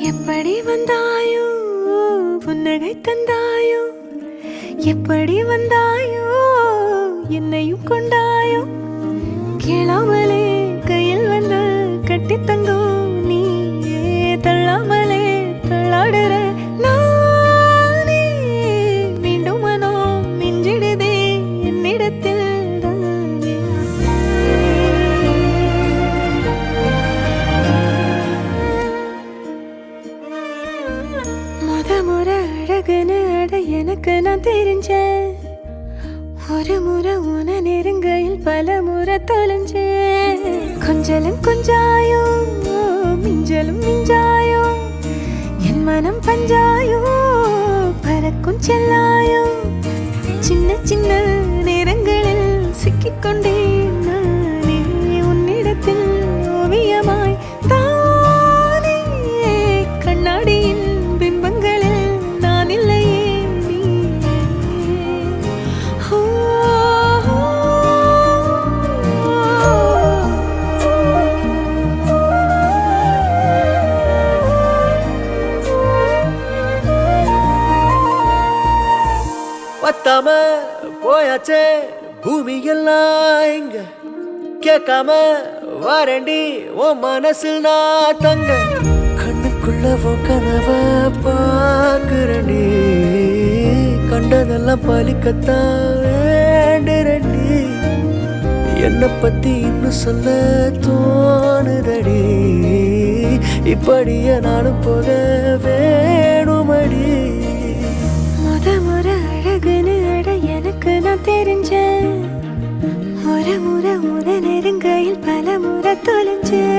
எப்படி வந்தாயோ புன்னகை தந்தாயோ எப்படி வந்தாயோ என்னையும் கொண்டாயோ கேளாமலே கையில் வந்து கட்டி தங்கோ நீ தள்ளாமலே தள்ளாடுற நானே மீண்டும் மனோ மிஞ்சிடுதே என்னிடத்தில் முறை அழகுன்னு அட எனக்கு நான் தெரிஞ்சேன் ஒரு முறை உன நெருங்கையில் பல முறை தொலைஞ்சேன் கொஞ்சலும் கொஞ்சாயோ மிஞ்சலும் மிஞ்சாயோ என் மனம் பஞ்சாயோ பறக்கும் செல்லாயோ சின்ன சின்ன நேரங்களில் சிக்கிக்கொண்டேன் நானே உன்னிடத்தில் ஓவியமாய் தானே கண்ணாடியின் பிம்பங்களில் நான் இல்லையே நீ பத்தாம போயாச்சே பூமி எல்லாம் இங்க கேட்காம வாரண்டி உன் மனசில் நான் தங்க கண்ணுக்குள்ள உன் கனவ பாக்குறண்டி கண்டதெல்லாம் பலிக்கத்தான் வேண்டுறண்டி என்னை பத்தி இன்னும் சொல்ல தோணுதடி இப்படியே நானும் போக வேணுமடி முறை அழகுன்னு அட எனக்கு நான் தெரிஞ்சேன் ஒரு முறை உன நெருங்கையில் பல முறை தொலைஞ்சேன்